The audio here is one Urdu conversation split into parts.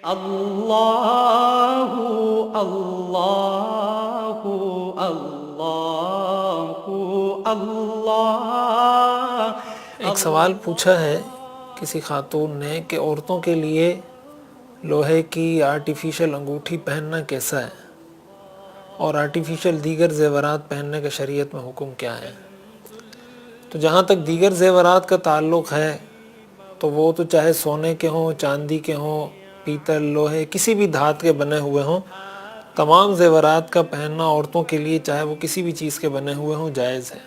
اللہ اللہ اللہ اللہ۔ ایک سوال پوچھا ہے کسی خاتون نے کہ عورتوں کے لیے لوہے کی آرٹیفیشل انگوٹھی پہننا کیسا ہے، اور آرٹیفیشل دیگر زیورات پہننے کا شریعت میں حکم کیا ہے؟ تو جہاں تک دیگر زیورات کا تعلق ہے تو وہ تو چاہے سونے کے ہوں، چاندی کے ہوں، پیتل، لوہے، کسی بھی دھات کے بنے ہوئے ہوں، تمام زیورات کا پہننا عورتوں کے لیے چاہے وہ کسی بھی چیز کے بنے ہوئے ہوں جائز ہے۔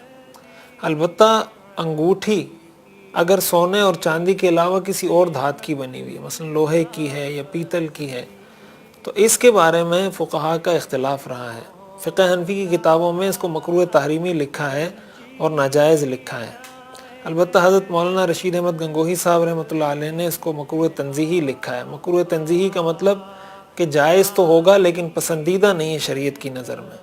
البتہ انگوٹھی اگر سونے اور چاندی کے علاوہ کسی اور دھات کی بنی ہوئی ہے، مثلا لوہے کی ہے یا پیتل کی ہے، تو اس کے بارے میں فقہاء کا اختلاف رہا ہے۔ فقہ حنفی کی کتابوں میں اس کو مکروہ تحریمی لکھا ہے اور ناجائز لکھا ہے۔ البتہ حضرت مولانا رشید احمد گنگوہی صاحب رحمۃ اللہ علیہ نے اس کو مکروہ تنزیہی لکھا ہے۔ مکروہ تنزیہی کا مطلب کہ جائز تو ہوگا لیکن پسندیدہ نہیں ہے شریعت کی نظر میں،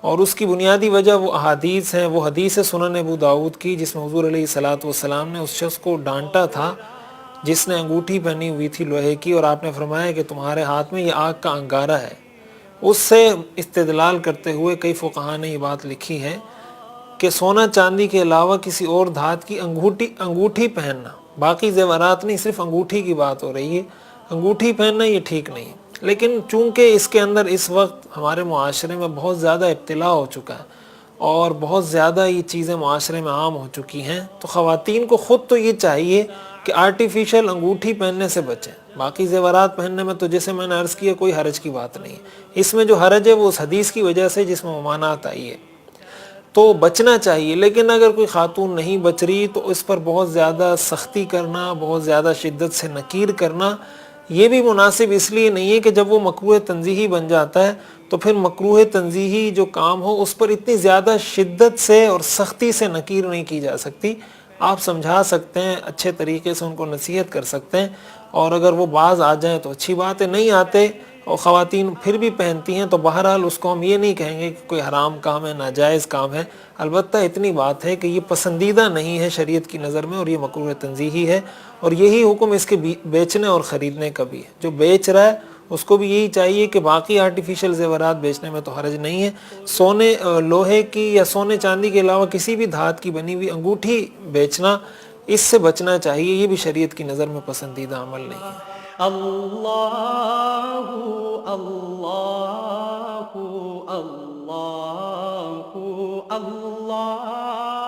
اور اس کی بنیادی وجہ وہ احادیث ہیں۔ وہ حدیث ہے سنن ابو داؤد کی جس میں حضور علیہ الصلوۃ والسلام نے اس شخص کو ڈانٹا تھا جس نے انگوٹھی پہنی ہوئی تھی لوہے کی، اور آپ نے فرمایا کہ تمہارے ہاتھ میں یہ آگ کا انگارہ ہے۔ اس سے استدلال کرتے ہوئے کئی فقہاء نے یہ بات لکھی ہے کہ سونا چاندی کے علاوہ کسی اور دھات کی انگوٹھی پہننا، باقی زیورات نہیں، صرف انگوٹھی کی بات ہو رہی ہے، انگوٹھی پہننا یہ ٹھیک نہیں ہے۔ لیکن چونکہ اس کے اندر اس وقت ہمارے معاشرے میں بہت زیادہ ابتلا ہو چکا ہے اور بہت زیادہ یہ چیزیں معاشرے میں عام ہو چکی ہیں، تو خواتین کو خود تو یہ چاہیے کہ آرٹیفیشل انگوٹھی پہننے سے بچیں۔ باقی زیورات پہننے میں تو جیسے میں نے عرض کیا کوئی حرج کی بات نہیں ہے۔ اس میں جو حرج ہے وہ اس حدیث کی وجہ سے جس میں ممانعت آئی ہے، تو بچنا چاہیے۔ لیکن اگر کوئی خاتون نہیں بچ رہی تو اس پر بہت زیادہ سختی کرنا، بہت زیادہ شدت سے نکیر کرنا یہ بھی مناسب اس لیے نہیں ہے کہ جب وہ مکروہ تنزیہی بن جاتا ہے تو پھر مکروہ تنزیہی جو کام ہو اس پر اتنی زیادہ شدت سے اور سختی سے نکیر نہیں کی جا سکتی۔ آپ سمجھا سکتے ہیں، اچھے طریقے سے ان کو نصیحت کر سکتے ہیں، اور اگر وہ باز آ جائیں تو اچھی بات ہے، نہیں آتے اور خواتین پھر بھی پہنتی ہیں تو بہرحال اس کو ہم یہ نہیں کہیں گے کہ کوئی حرام کام ہے، ناجائز کام ہے۔ البتہ اتنی بات ہے کہ یہ پسندیدہ نہیں ہے شریعت کی نظر میں، اور یہ مکروہ تنزیہی ہے، اور یہی حکم اس کے بیچنے اور خریدنے کا بھی ہے۔ جو بیچ رہا ہے اس کو بھی یہی چاہیے کہ باقی آرٹیفیشل زیورات بیچنے میں تو حرج نہیں ہے، سونے، لوہے کی یا سونے چاندی کے علاوہ کسی بھی دھات کی بنی ہوئی انگوٹھی بیچنا، اس سے بچنا چاہیے، یہ بھی شریعت کی نظر میں پسندیدہ عمل نہیں ہے۔ اللہ اللہ اللہ اللہ